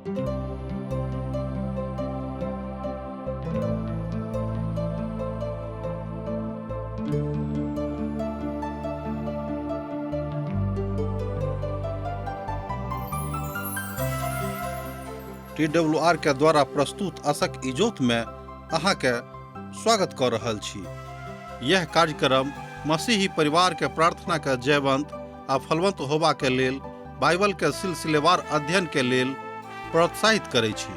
TWR के द्वारा प्रस्तुत अशक इजोत में अहाँ के स्वागत कर रहल छी। यह कार्यक्रम मसीही परिवार के प्रार्थना के जयवंत आ फलवंत होबा के लेल बाइबल के सिलसिलेवार अध्ययन के लेल प्रोत्साहित करै छी।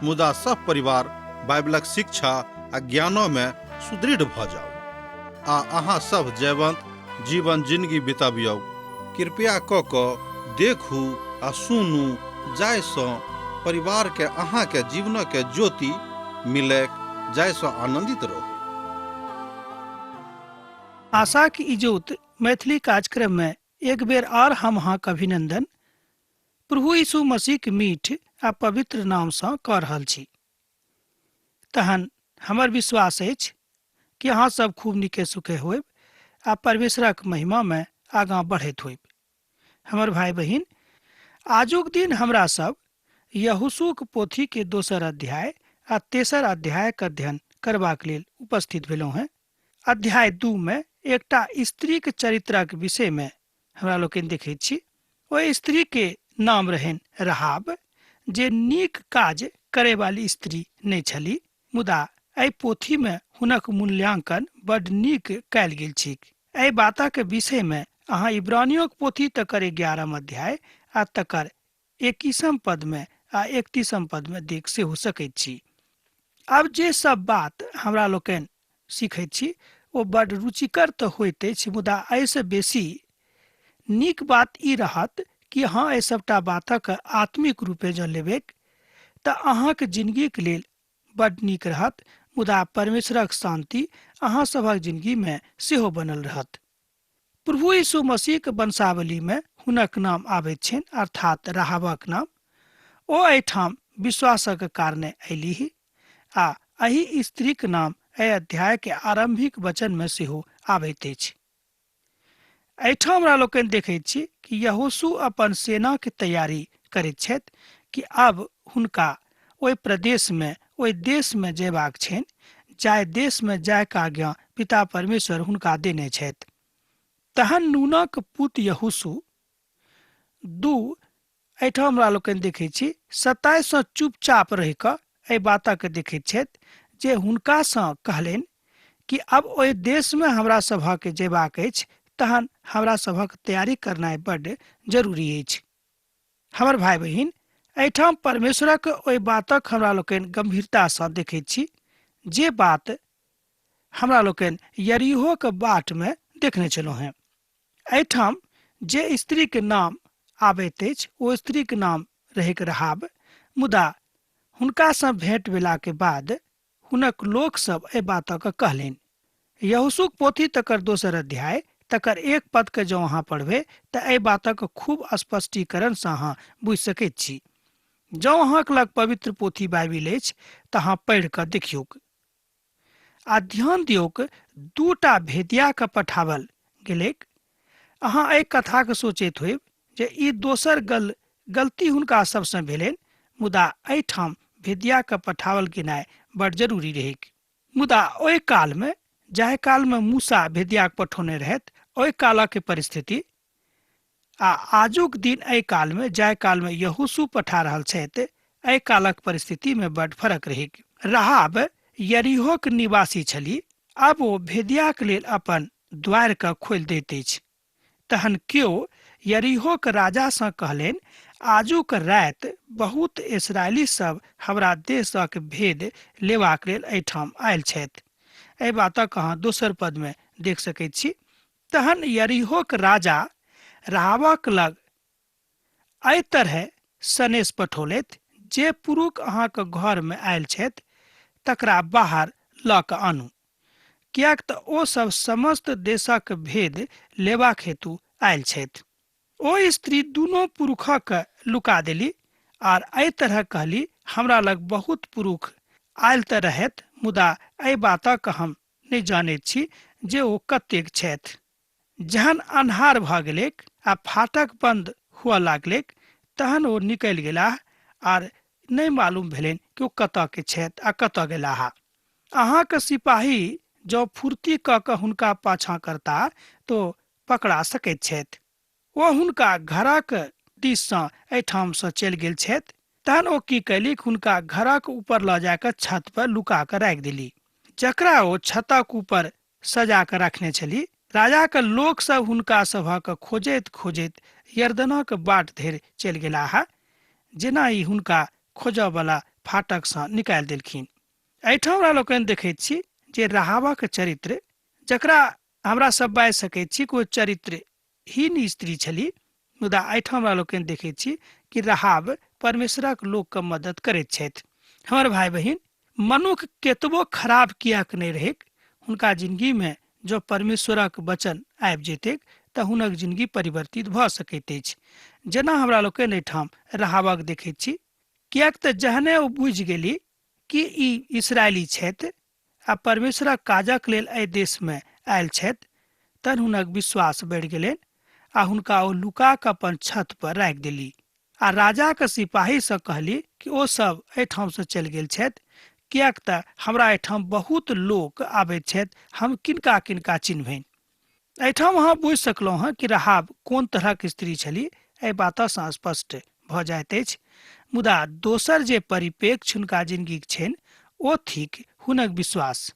मुदा सब परिवार बाइबलक शिक्षा आ ज्ञानो में सुदृढ़ भ जाओ आ अहाँ सब जयवंत जीवन जिंदगी बिताबियौ। कृपया क देखू आ सुनू जायसँ परिवार के अहाँ के जीवन के ज्योति मिले, जायसँ आनंदित रहो। आशा की इजोत मैथिली कार्यक्रम में एक बेर और हम अहाँक अभिनंदन प्रभु यीशु मसीह के मीठ आ पवित्र नाम से कर रहल छी। तहन हमर विश्वास अछि कि अहाँ सब खूब नीके सुखे होब आ परमेश्वरक महिमा में आगाँ बढ़ैत होब। हमर भाई बहिन, आजुक दिन हमरा सब यहोशूक पोथी के दोसर अध्याय आ तेसर अध्याय के अध्ययन करबाक लेल उपस्थित भेलहुँ हैं। अध्याय 2 में एकटा स्त्री के चरित्रक विषय में हमरा लोकनि देखैत छी। ओहि स्त्री के नाम रहनि रहाब, जे नीक काज करे वाली स्त्री नहीं छली, मुदा एहि पोथी में हुनक मूल्यांकन बड नीक कयल गेल छैक। एहि बातक विषय में अहाँ इब्रानियों के पोथी तकर 11 अध्याय आ तकर 21 पद में आ 31 पद में देख से हो सकैत छी। अब जे सब बात हमरा लोकनि सीखैत छी ओ बड रुचिकर तऽ होइत अछि, मुदा एहिसँ बेसी नीक बात ई रहत कि अहाँ एहि सबटा बातक आत्मिक रूपे जँ लेबेक तऽ अहाँक जिंदगीक लेल बड नीक रहत, मुदा परमेश्वरक शांति अहाँ सभक जिंदगी में सेहो बनल रहत। प्रभु यीशु मसीह के वंशावली में हुनक नाम आबैत छनि, अर्थात राहाबक नाम। ओ एहिठाम विश्वासक कारणे अयलीह आ एहि स्त्रीक नाम एहि अध्याय के आरंभिक वचन में सेहो आबैत अछि। एहिठाम हमरा लोकनि देखैत छी कि यहोशू अपन सेना के तैयारी करैत छथि कि आब हुनका ओहि प्रदेश में, ओहि देश में जयबाक छनि जाहि देश में जायके आज्ञा पिता परमेश्वर हुनका देने छथि। तहन नूनक पुत्र यहोशू 2 एहिठाम हमरा लोकनि देखैत छी 27 चुपचाप रहि कऽ एहि बातक देखैत छथि जे हुनकासँ कहलनि कि अब ओहि देश में हमरा सभक जेबाक अछि, तहन हमरा सभक तैयारी करनाइ बड्ड जरूरी अछि। हमर भाई बहिन, एहिठाम परमेश्वरक ओहि बातक हमरा लोकनि गंभीरतासँ देखैत छी जे बात हमरा लोकनि यरीहो के बाट में देखने छलहुँ हैं। एहिठाम जे स्त्री के नाम आबैत अछि ओ स्त्री के नाम रहैक रहाब, मुदा हुनकासँ भेंट भेला के बाद हुनक लोक सब एहि बातक कहलनि। यहोशूक पोथी तकर दोसर अध्याय तकर 1 पद के जँ अहाँ पढ़बै तऽ एहि बातक खूब स्पष्टीकरण से अहाँ बुझि सकैत छी। जँ अहाँक लग पवित्र पोथी बाइबिल अछि तऽ अहाँ पढ़ि कऽ देखियौक आ ध्यान दियौक 2टा भेदिया के पठावल गेलैक। अहाँ एहि कथा के सोचैत होब जे ई दोसर गलती हुनका सबसँ भेलनि, मुदा एहिठाम भेदिया के पठावल गेनाइ बड़ जरूरी रहैक। मुदा ओहि काल में, जाहि काल में मूसा भेदिया के पठौने रहथि, ओहि कालक परिस्थिति आ आजुक दिन एहि काल में, जाहि काल में यहोशू पठा रहल छथि, एहि कालक परिस्थिति में बड़ फर्क रहैक। रहाब यरीहो के निवासी छली, अब ओ भेदिया के लेल अपन द्वार के खोलि दैत अछि। तहन केओ यरीहो के राजा से कहलनि, आजुक राति बहुत इस्राएली सब हमरा देशक भेद लेबाक लेल एहिठाम आयल छथि। एहि बातक अहाँ दोसर पद में देख सकैत छी। तहन यरीहो के राजा रहाबक लग एहि तरह सनेश पठौलथि, जे पुरुष अहाँके घर में आयल छथि तकरा बाहर लऽ कऽ आनू, कियाक तऽ ओ सब समस्त देशक भेद लेबाक हेतु आयल छथि। ओ स्त्री दुनू पुरुषक लुका देली आर एहि तरह कहली, हमरा लग बहुत पुरुष आयल तऽ रहत, मुदा एहि बातक हम नहि जानैत छी जे ओ कतेक छथि। जहन अन्हार भऽ गेलैक आ फाटक बंद हुअ लागलैक, तहन ओ निकलि गेलाह आर नहीं मालूम भेलनि कि ओ कतऽ के छथि आ कतऽ गेलाह। अहाँके सिपाही जँ फुर्ती कऽ कऽ हुनका पाछाँ करता तो पकड़ा सकैत छथि। ओ हुनका घरक दिससँ एहिठामसँ चलि गेल छथि। तहन ओ की कैली, हुनका घरक ऊपर लऽ जाकऽ छत पर लुका कऽ राखि देली, जकरा ओ छतक ऊपर सजा कऽ रखने छली। राजा के लोक सब हुनका सभक खोजैत खोजैत यरदनक बाट धरि चलि गेलाह, जेना ई हुनका खोजऽ वाला फाटकसँ निकालि देलखिन। एहिठाम हमरा लोकनि देखैत छी जे राहाबक चरित्र, जकरा हमरा सब बाजि सकैत छी कि ओ चरित्रहीन स्त्री छली, मुदा एहिठाम हमरा लोकनि देखैत छी कि राहाब परमेश्वरक लोकके मदद करैत छथि। हमर भाई बहिन, मनुख केतबो खराब किएक नहि रहै, हुनका जिंदगीमे जँ परमेश्वरक वचन आबि जेतैक तऽ हुनक जिंदगी परिवर्तित भऽ सकैत अछि। जेना हमरा लोकनि एहिठाम राहाबक देखैत छी, किएक तऽ जहने ओ बुझि गेली कि ई इसराइली छथि आ परमेश्वरक काजक लेल एहि देशमे आयल छथि, तहन हुनक विश्वास बढ़ि गेलनि आ हुनका ओ लुका कऽ अपन छत पर राखि देली। आ राजाके सिपाहीसँ कहली कि ओ सब एहिठामसँ चलि गेल छथि, किएक तऽ हमरा एहिठाम बहुत लोक आबैत छथि, हम किनका किनका चिन्हबनि। एहिठाम अहाँ बुझि सकलहुँ हँ कि राहाब कोन तरहक स्त्री छली, एहि बातसँ स्पष्ट भऽ जाइत अछि। मुदा दोसर जे परिप्रेक्ष्य हुनका जिंदगीक छनि ओ थिक हुनक विश्वास,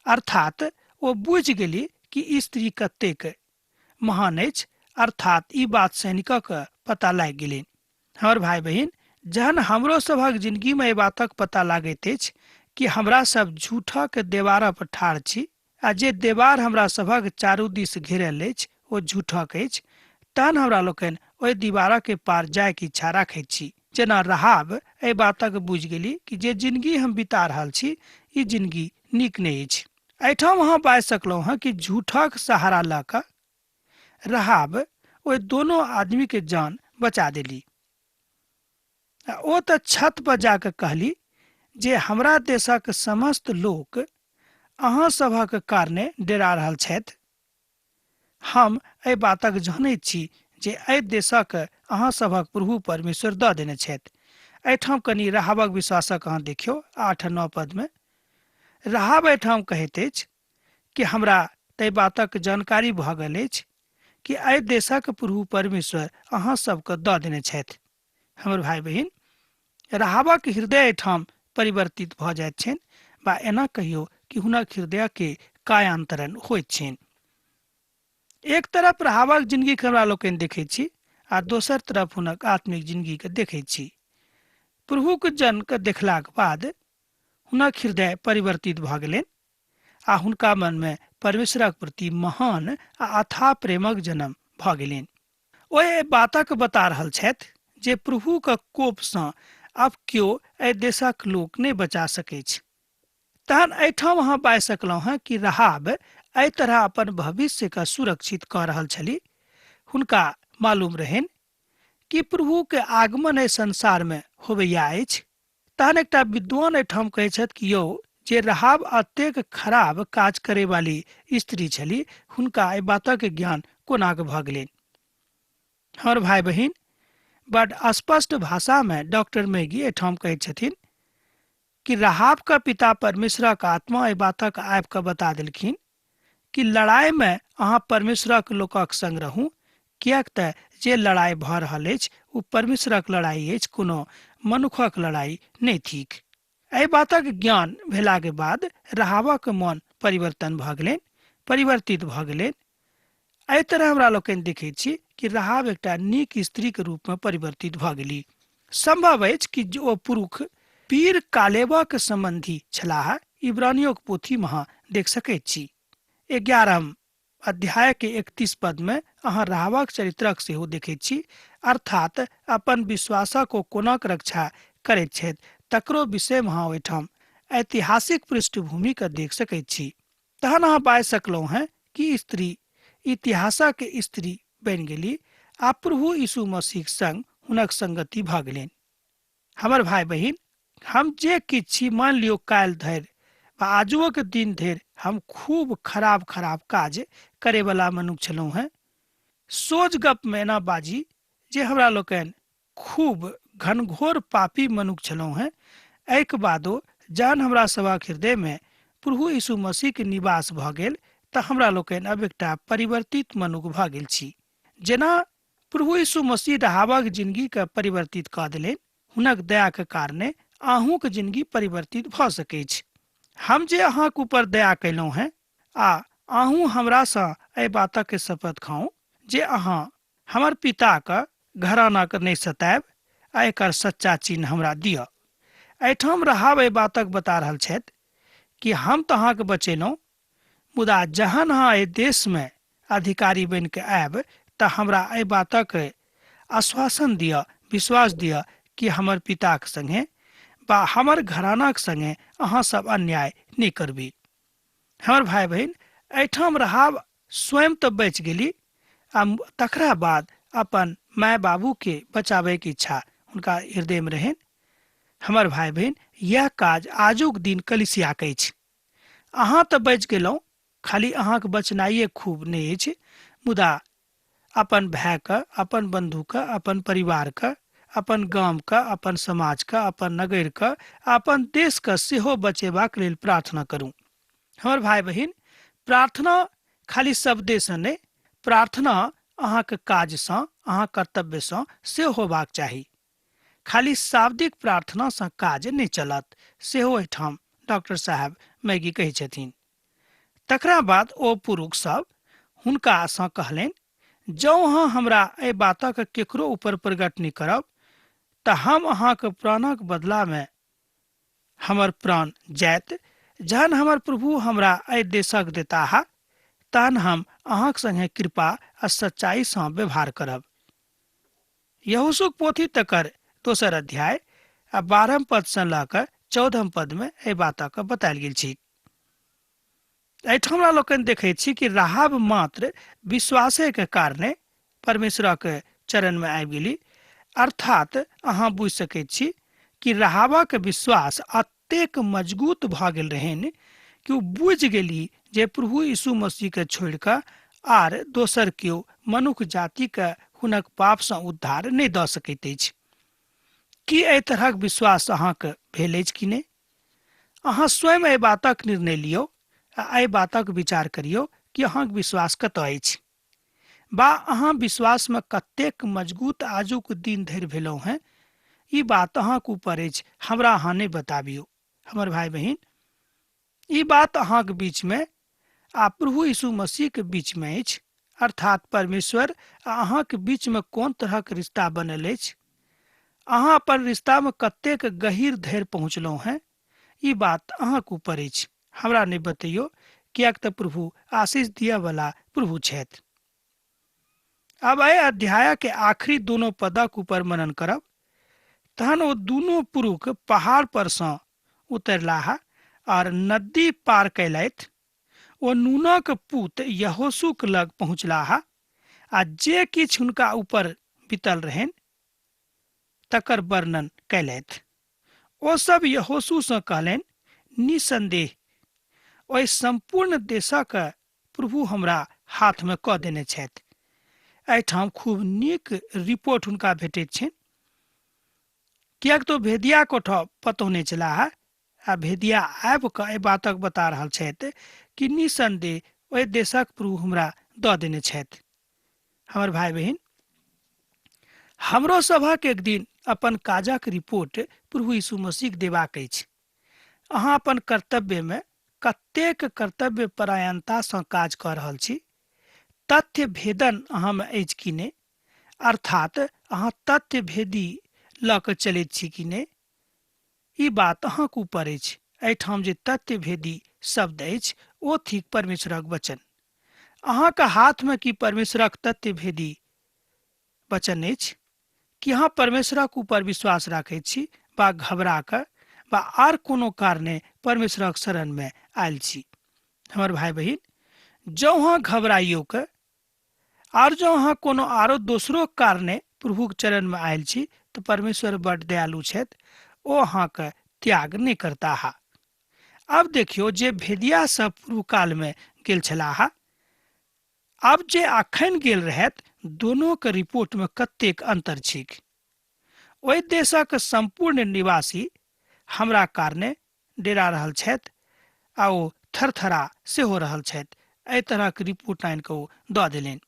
अर्थात ओ बुझि गेली कि ई स्त्री कतेक महान अछि, अर्थात ई बात सैनिकक पता लागि गेलनि। हमर भाई बहिन, जहन हमरो सभक जिंदगीमे एहि बातक पता लागैत अछि कि हमरा सब झूठक देवार पर ठाढ़ छी आ जे देवार हमरा सभक चारू दिस घेरल अछि ओ झूठक अछि, तहन हमरा लोकनि ओहि दीवारक पार जायके इच्छा राखैत छी। जेना राहाब एहि बातक बुझि गेली कि जे जिंदगी हम बिता रहल छी ई जिंदगी नीक नहि अछि। एहिठाम अहाँ बाजि सकलहुँ हँ कि झूठक सहारा लऽ कऽ राहाब ओहि दोनों आदमी के जान बचा देली। ओ तऽ छत पर जाके कहली जे हमरा देशक समस्त लोक अहाँ सभक कारणे डेरा रहल छथि। हम एहि बातक जानैत छी जे एहि देशक अहाँ सभक प्रभु परमेश्वर दऽ देने छथि। एहिठाम कनि राहाबक विश्वासक अहाँ देखियौ 8-9 पदमे राहाब एहिठाम कहैत अछि कि हमरा ताहि बातक जानकारी भऽ गेल अछि कि एहि देशक प्रभु परमेश्वर अहाँ सबके दऽ देने छथि। हमर भाई बहिन, राहाबक हृदय एहिठाम परिवर्तित भऽ जाइत छनि, बा एना कहियो कि हुनक हृदय के कायांतरण होइत छनि। एक तरफ राहाबक जिंदगी के हमरा लोकनि देखैत छी आ दोसर तरफ हुनक आत्मिक जिंदगी के देखैत छी। प्रभुक जन के देखलाक बाद हुनक हृदय परिवर्तित भऽ गेलनि आ हुनका मनमे परमेश्वरक प्रति महान आ अथाह प्रेमक जन्म भऽ गेलनि। ओ एहि बातक बता रहल छथि जे प्रभुक कोपसँ आब केओ एहि देशक लोक नहि बचा सकैत छै। तहन एहिठाम अहाँ बाजि सकलहुँ हँ कि राहाब एहि तरह अपन भविष्यके सुरक्षित कऽ रहल छली। हुनका मालूम रहनि कि प्रभु के आगमन एहि संसारमे होबैया अछि। तहन एकटा विद्वान एहिठाम कहैत छथि कि यौ, जे राहाब एतेक खराब काज करे वाली स्त्री छली, हुनका एहि बातक ज्ञान कोना के भऽ गेलनि। हमर भाई बहिन, बड स्पष्ट भाषामे डॉक्टर मैगी एहिठाम कहैत छथिन कि राहाब का पिता परमेश्वरक आत्मा एहि बातक आबि कऽ बता देलखिन कि लड़ाइमे अहाँ परमेश्वरक लोकक संग रहू, किएक तऽ जे लड़ाई भऽ रहल अछि ओ परमेश्वरक लड़ाई अछि, कोनो मनुखक लड़ाई नहि थिक। एहि बातक ज्ञान भेलाके बाद राहाबक मन परिवर्तन भऽ गेलनि, परिवर्तित भऽ गेलनि। एहि तरह हमरा लोकनि देखैत छी कि राहाब एकटा नीक स्त्रीके रूपमे परिवर्तित भऽ गेली। संभव अछि कि ओ पुरुष पीर कालेबक संबंधी छलाह। इब्रानियोक पोथीमे अहाँ देख सकैत छी। 11 अध्याय के 31 पद में अहाँ राहाबक चरित्रक सेहो देखैत छी, अर्थात अपन विश्वासक ओ कोनाक रक्षा करैत छथि तकरो विषयमे अहाँ ओहिठाम ऐतिहासिक पृष्ठभूमि के देख सकैत छी। तहन अहाँ बाजि सकलहुँ हैं कि स्त्री इतिहासक स्त्री बनि गेली आ प्रभु यीशु मसीह संग हुनक संगति भऽ गेलनि। हमर भाई बहिन, हम जे किछु छी, मान लियौ काल्हि धरि आ आजुक दिन धरि हम खूब खराब खराब काज करे वाला मनुष्य छलहुँ हैं। सोझ गप में एना बाजी जे हमरा लोकनि खूब घनघोर पापी मनुख छलहुँ हैं, एहिके बादो जहन हमरा सभक हृदय में प्रभु यीशु मसीह के निवास भऽ गेल तऽ हमरा लोकनि अब एकटा परिवर्तित मनुख भऽ गेल छी। जेना प्रभु यीशु मसीह राहाबक जिंदगी के परिवर्तित कऽ देलनि, हुनक दया के कारणे अहूँक जिंदगी परिवर्तित भऽ सकैत अछि। हम जे अहाँके ऊपर दया कयलहुँ हैं आ अहूँ हमरासँ एहि बातक के शपथ खाउ जे अहाँ हमर पिताके घरानाके नहि सतायब आ एकर सच्चा चिन्ह हमरा दिअ। एहिठाम राहाब एहि बातक बता रहल छथि कि हम तऽ अहाँके बचेलहुँ, मुदा जहन अहाँ एहि देश में अधिकारी बनि कऽ आयब तऽ हमरा एहि बातक आश्वासन दिअ, विश्वास दिअ कि हमर पिताक संगे बा हमर घरानाक संगे अहाँ सब अन्याय नहीं करबी। हमर भाई बहन, एहिठाम राहाब स्वयं तो बचि गेली आ तकरा बाद अपन माय बाबू के बचावे के इच्छा हुनका हृदय में रहन। हमर भाई बहन, यह काज आजुक दिन कलिसिया के अछि। अहाँ तो बचि गेलहुँ, खाली अहाँके बचनाइए खूब नहीं अछि, मुदा अपन भाई के, अपन बंधु के, अपन परिवार के, अपन गाम के, अपन समाज के, अपन नगर के, अपन देश के सेहो बचेबाक लेल प्रार्थना करू। हमर भाई बहन, प्रार्थना खाली शब्दे से नहीं, प्रार्थना अहाँके काज से, अहाँ कर्तव्य से होबाक चाही। खाली शाब्दिक प्रार्थना से काज नहीं चलत, सेहो एहिठाम डॉक्टर साहब मैगी कहै छथिन। तकरा बाद ओ पुरुष सब हुनका सँ कहलनि, जँ अहाँ हमरा एहि बातक केकरो ऊपर प्रकट नहीं करब तऽ हम अहाँके प्राणक बदला में हमर प्राण जायत। जहन हमर प्रभु हमरा एहि देशक देताह तहन हम अहाँक संगे कृपा आ सच्चाई सँ व्यवहार करब। यहोशूक पोथी तकर 2 अध्याय आ 12 पद से लऽ कऽ 14 पद में एहि बातक बतायल गेल छी। एहिठाम हमरा लोकनि देखैत छी कि राहाब मात्र विश्वासे के कारणे परमेश्वरक चरण में आबि गेली। अर्थात अहाँ बुझि सकैत छी कि राहाबक विश्वास एतेक मजबूत भऽ गेल रहनि कि ओ बुझि गेली जे प्रभु यीशु मसीह के छोड़ि कऽ आर दोसर केओ मनुष्य जाति के हुनक पाप सँ उद्धार नहीं दऽ सकैत अछि। की एहि तरहक विश्वास अहाँके भेल अछि कि नहीं? अहाँ स्वयं एहि बातक निर्णय लियौ आ एहि बातक विचार करियौ कि अहाँके विश्वास कतऽ अछि, बा अहाँ विश्वास में कतेक मजबूत आजुक दिन धरि भेलहुँ हैं। ई बात अहाँके ऊपर अछि, हमरा अहाँ नहीं बताबियौ। हमर भाई बहन, ई बात अहाँके बीच में आ प्रभु यीशु मसीह के बीच में अछि, अर्थात परमेश्वर आ अहाँके बीच में कोन तरहक रिश्ता बनल अछि, अहाँ अपन रिश्ता में कतेक गहीर धरि पहुँचलहुँ हैं, ई बात अहाँके ऊपर अछि, हमरा नहीं बतैयौ, कियाक तऽ प्रभु आशीष दिया वाला प्रभु छथि। अब एहि अध्याय के आखिरी दोनों पदक ऊपर मनन करब। तहन ओ दोनों पुरुष पहाड़ पर सँ उतरलाह और नदी पार कयलथि। ओ नूनक पुत यहोशूक लग पहुँचलाह आ जे किछु हुनका ऊपर बीतल रहनि तकर वर्णन कयलथि। ओ सब यहोशू सँ कहलनि, निसंदेह ओहि संपूर्ण देशक प्रभु हमरा हाथ में कऽ देने छथि। एहिठाम खूब नीक रिपोर्ट हुनका भेटैत छनि, कियाक तो भेदिया को पतो नहीं चला है आ भेदिया आबि कऽ एहि बातक बता रहल छथि कि निसंदेह ओहि देशक प्रभु हमरा दऽ देने छथि। हमर भाई बहन, हमरो सभक एक दिन अपन काजक रिपोर्ट प्रभु यीशु मसीह देबाक अछि। अहाँ अपन कर्तव्य में कतेक कर्तव्य परायणता सँ काज कऽ रहल छी, तथ्य भेदन अहाँ में अछि कि नहीं, अर्थात अहाँ तथ्य भेदी लऽ कऽ चलैत छी कि नहीं, ई बात अहाँके ऊपर अछि। एहिठाम जे तथ्य भेदी शब्द अछि ओ थिक परमेश्वरक वचन। अहाँके हाथ में की परमेश्वरक तथ्य भेदी वचन अछि कि अहाँ परमेश्वरक ऊपर विश्वास राखैत छी, बा घबरा कऽ बा आर कोनो कारणे परमेश्वरक शरण में आयल छी। हमर भाई बहन, जँ अहाँ घबराइयो के आर जो अहाँ कोनो आरो दोसरो कारणे प्रभु के चरण में आयल छी तो परमेश्वर बड़ दयालु छथि, ओ अहाँके त्याग नहीं करता है। अब देखियो, जे भेदिया सब पूर्व काल में गेल छलाह, अब जे अखन गेल रहत, दोनों के रिपोर्ट में कतेक अंतर छिक। ओहि देशक संपूर्ण निवासी हमरा कारणे डेरा रहल छथि आ ओ थरथरा सेहो रहल छथि। एहि तरहक रिपोर्ट आनि कऽ ओ दऽ देलनि।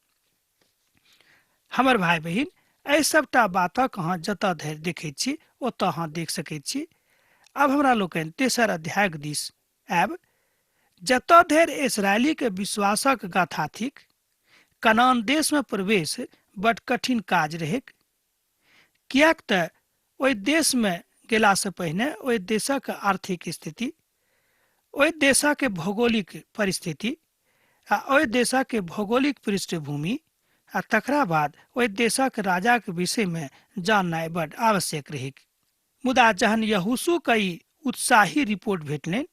हमर भाई बहिन, एहि सबटा बातक अहाँ जतऽ धरि देखैत छी ओतऽ अहाँ देख सकैत छी। अब हमरा लोकनि तेसर अध्यायक दिस आयब, जतऽ धरि इसराइली के विश्वासक गाथा थिक। कनान देश में प्रवेश बड़ कठिन काज रहे, कियाक तऽ ओहि देश में गेला से पहिने ओहि देशक आर्थिक स्थिति, ओहि देशक भौगोलिक परिस्थिति आ ओहि देशक भौगोलिक पृष्ठभूमि आ तकरा बाद ओहि देशक राजा के विषय में जाननाइ बड़ आवश्यक रहे। मुदा जहन यहोशू के ई उत्साही रिपोर्ट भेटलनि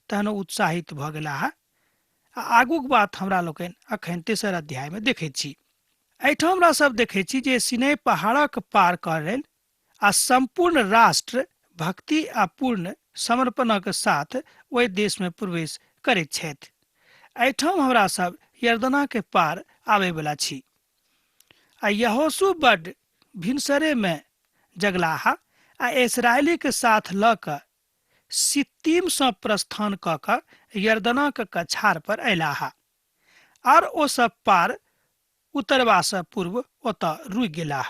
तहन ओ उत्साहित भऽ गेलाह। आ आगूक बात हमरा लोकनि अखन तेसर अध्याय में देखैत छी। एहिठाम हमरा सब देखैत छी जे सिनै पहाड़क पार करैल आ संपूर्ण राष्ट्र भक्ति आ पूर्ण समर्पणक साथ ओहि देश में प्रवेश करैत छथि। एहिठाम हमरा सब यरदना के पार आबे वाला छी। आ यहोशू बड भिनसरे में जगलाहा आ इसराइली के साथ लऽ कऽ सित्तीम से प्रस्थान कऽ कऽ यरदना के कछार पर अयलाहा आर ओ सब पार उतरबा से पूर्व ओतऽ रुकि गेलाह।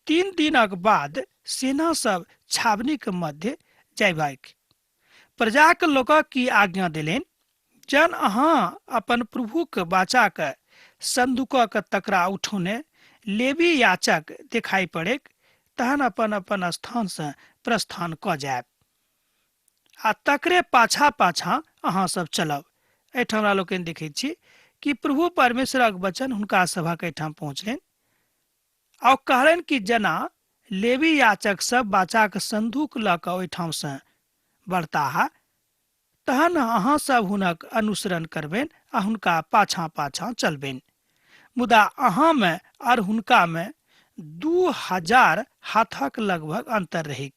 3 दिनक बाद सेना सब छावनी के मध्य जयबाक प्रजा के लोकक की आज्ञा देलनि, जन अहाँ अपन प्रभु के बाचा के संदूकक तकरा उठौने लेवी याचक दिखाई पड़े तहन अपन अपन स्थान से प्रस्थान कऽ जायब आ तकरे पाछा पाछा अहाँ सब चलब। एहिठाम हमरा लोकनि देखैत छी कि प्रभु परमेश्वरक वचन हुनका सभक एहिठाम पहुँचलनि आ कहलनि कि जेना लेवी याचक सब बाचाक संदूक लऽ कऽ ओहिठाम से बढ़ताह तहन अहाँ सब हुनक अनुसरण करबनि आ हुनका पाछा पाछा चलबनि। मुदा अहाँ में और हुनका में 2000 हाथक लगभग अंतर रहे।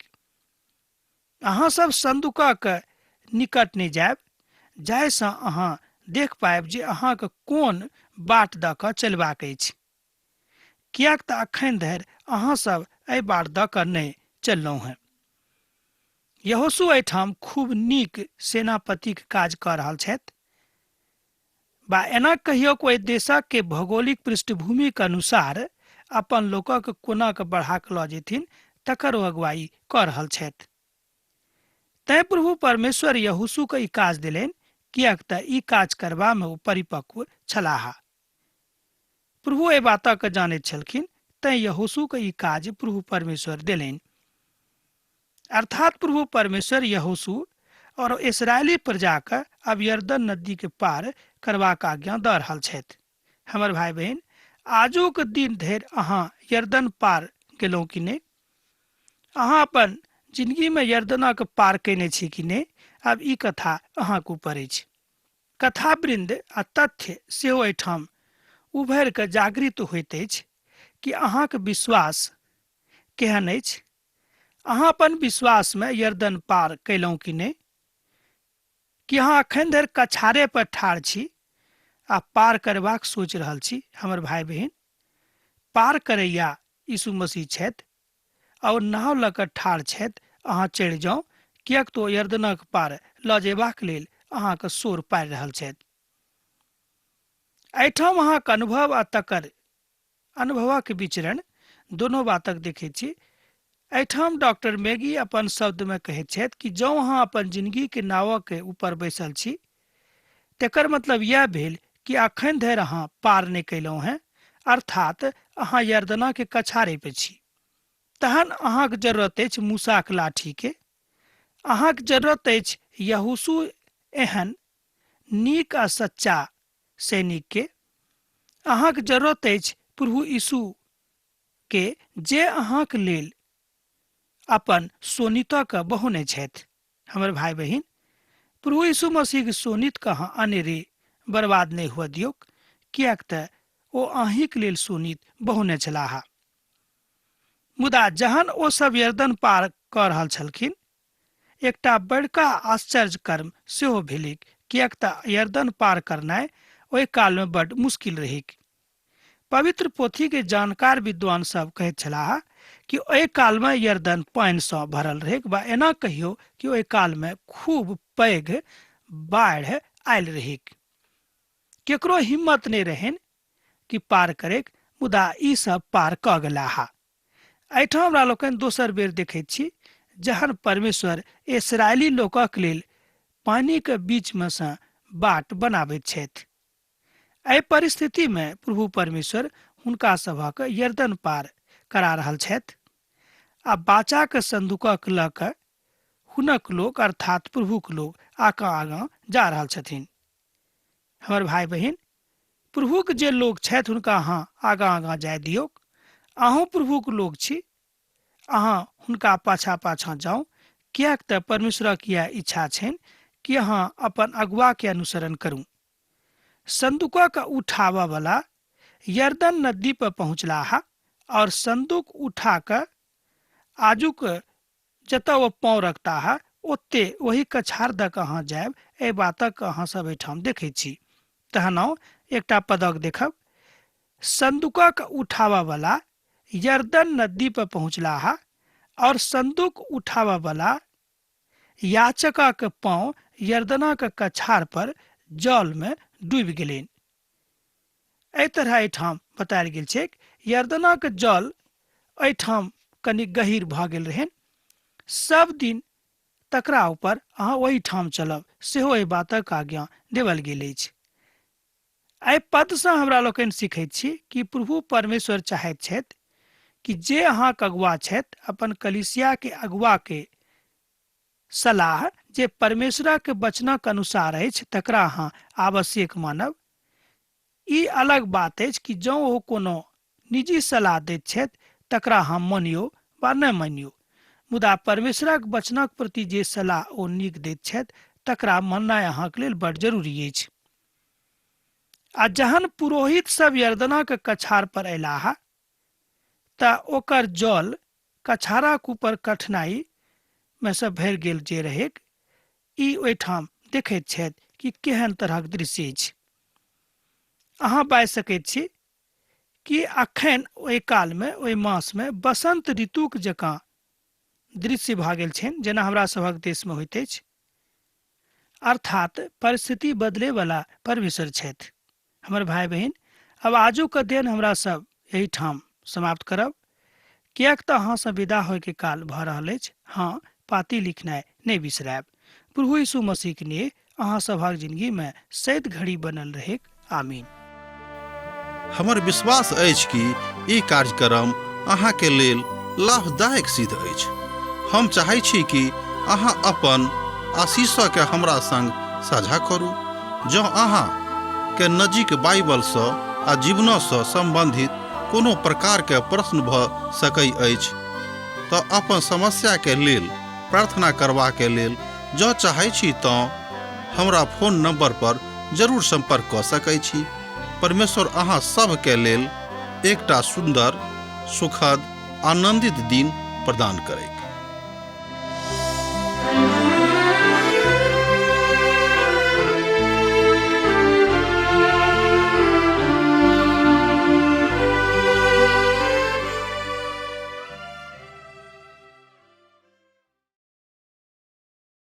अहाँ सब संदूकक निकट नहीं जायब जाहिसँ अहाँ देख पायब जे अहाँ के कोन बाट दऽ कऽ चलबाक अछि, कियाक तऽ अखन धरि अहाँ सब एहि बाट दऽ कऽ नहि चललहुँ हैं। यहोशू एहिठाम खूब नीक सेनापतिक काज कऽ रहल छथि। बा एना कहियो कोई देशक के भौगोलिक पृष्ठभूमि के अनुसार अपन लोकक कोना के बढ़ा के लऽ जेथिन तकर ओ अगुवाई कऽ रहल छथि। तैं प्रभु परमेश्वर यहोशू के ई काज दिलनि, कियाक तऽ ई काज करबा में ओ परिपक्व छलाह। प्रभु एहि बातक जानैत छलखिन, तैं यहोशू के ई काज प्रभु परमेश्वर दिलनि। अर्थात प्रभु परमेश्वर यहोशू और इसराइली प्रजा के अब यरदन नदी के पार करबाक आज्ञा दऽ रहल छथि। हमर भाई बहन, आजुक दिन धरि अहाँ यरदन पार गेलहुँ कि नहीं? अहाँ अपन जिंदगी में यरदनक पार कैने छी कि नहीं? अब ई कथा अहाँ के ऊपर अछि। कथा वृंद आ तथ्य सेहो एहिठाम उभरि कऽ जागृत होइत अछि कि अहाँ के विश्वास केहन अछि। अहाँ अपन विश्वास में यरदन पार कैलहुँ कि नहीं? कि अहाँ अखन धरि कछारे पर ठाढ़ छी आ पार करबाक सोचि रहल छी? हमर भाई बहन, पार करैया यीशु मसीह छथि और नाव लऽ कऽ ठाढ़ छथि। अहाँ चढ़ि जाउ, कियाक तो यरदनक पार लऽ जेबाक लेल अहाँ के शोर पारि रहल छथि। एहिठाम अहाँ के अनुभव आ तकर अनुभवक विचरण दोनों बातक देखैत छी। एहिठाम डॉक्टर मैगी अपन शब्द में कहैत छथि कि जँ अहाँ अपन जिंदगी के नावक के ऊपर बैसल छी तेकर मतलब यह भेल कि अखन धरि अहाँ पार नहीं कैलहुँ हैं, अर्थात अहाँ यरदना के कछारे पे छी। तहन अहाँ के जरूरत अछि मूसा के लाठी के, अहाँ के जरूरत अछि यहोशू एहन नीक आ सच्चा सैनिक के, अहाँ के जरूरत अछि प्रभु यीशु के जे अहाँ के लेल अपन सोनिता के बहौने छथि। हमर भाई बहन, प्रभु यीशु मसीह के सोनित के अहाँ अनेरे बर्बाद नहीं हुआ दियौक, कियाक तऽ ओ अहीं के लेल सोनित बहौने छलाह। मुदा जहन ओ सब यरदन पार कऽ रहल छलखिन, एकटा बड़का आश्चर्य कर्म सेहो भेलिक, कियाक तऽ यरदन पार करनाइ ओहि काल में बड़ मुश्किल रहिक। पवित्र पोथी के जानकार विद्वान सब कहैत छलाह कि ओहि काल में यरदन पानि सँ भरल रहै, बा एना कहियो कि ओहि काल में खूब पैघ बाढ़ि आयल रहै। केकरो हिम्मत नहीं रहन कि पार करे, मुदा ई सब पार क गेलाह। एहिठाम हमरा लोकनि दोसर बेर देखैत छी जहन परमेश्वर इस्राएली लोकक लेल पानी के बीच में से बाट बनाबैत छथि। एहि परिस्थिति में प्रभु परमेश्वर हुनका सभक यरदन पार करा रहल छथि आ बाचा के संदूकक लऽ कऽ हुनक लोग अर्थात प्रभुक लोग आगाँ आगाँ जा रहल छथिन। हमर भाई बहिन, प्रभुक जे लोग छथि हुनका अहाँ आगाँ आगाँ जाय दियौक। अहूँ प्रभुक लोग छी, अहाँ हुनका पाछा पाछा जाउ, किएक तऽ परमेश्वरक यह इच्छा छनि कि अहाँ अपन अगुआ के अनुसरण करू। संदूकक उठाबऽ वाला यरदन नदी पर पहुँचलाह और संदूक उठा कर आजुक जतऽ ओ पाँव रखता है ओते वही कछार दऽ कऽ अहाँ जायब। एहि बातक अहाँ सब एहिठाम देखै छी। तहन एकटा पदक देखब, संदूकक उठाबऽ वाला यरदन नदी पर पहुँचलाह और संदूक उठाबऽ वाला याचकक पाँव यरदनक कछार पर जल में डूबि गेलनि। एहि तरह एहिठाम बतायल गेल छै यरदनक जल एहिठाम कनि गहीर भऽ गेल रहनि। सब दिन तकरा ऊपर अहाँ ओहि ठाम चलब सेहो एहि बातक आज्ञा देवल गेल अछि। एहि पद सँ हमरा लोकनि सीखैत छी कि प्रभु परमेश्वर चाहैत छथि कि जे अहाँक अगुआ छथि अपन कलीसिया के अगुआ के सलाह जे परमेश्वरक वचनक अनुसार अछि तकरा अहाँ आवश्यक मानब। ई अलग बात अछि कि जँ ओ कोनो निजी सलाह दैत छथि तकरा अहाँ मानियौ वा नहि मानियौ, मुदा परमेश्वरक वचनक प्रति जे सलाह ओ नीक दैत छथि तकरा माननाइ अहाँक लेल बड़ जरूरी अछि। आ जहन पुरोहित सब यरदनक कछार पर अयलाह तऽ ओकर जल कछारक ऊपर कठिनाई में से भरि गेल जे रहै, ई ओहिठाम देखैत छथि कि केहन तरहक दृश्य अछि। अहाँ बाजि सकैत छी कि अखन ओहि काल में ओहि मास में बसंत ऋतुक जकाँ दृश्य भऽ गेल छनि जेना हमरा सभक देश में होइत अछि, अर्थात परिस्थिति बदले वाला परमेश्वर छथि। हमर भाई बहिन, अब आजुक अध्ययन हमरा सब यही ठाम समाप्त करब, किएक तऽ अहाँ से विदा होय के काल भऽ रहल अछि। हाँ, पाती लिखनाइ नहीं बिसरायब। प्रभु यीशु मसीह के लिए अहाँ सभक जिंदगी में सैत घड़ी बनल रहे। आमीन। हमर विश्वास अछि कि ई कार्यक्रम अहाँ के लेल लाभदायक सिद्ध अछि। हम चाहै छी कि अहाँ अपन आशीषक के हमरा संग साझा करू। जँ अहाँ के नजीक बाइबल सँ आ जीवन सँ संबंधित कोनो प्रकार के प्रश्न भऽ सकै अछि तऽ अपन समस्या के लेल प्रार्थना करबा के लेल जँ चाहै छी तऽ हमरा फोन नंबर पर जरूर संपर्क कऽ सकै छी। परमेश्वर अहाँ सब के लेल एकटा सुंदर, सुखद, आनंदित दिन प्रदान करैक।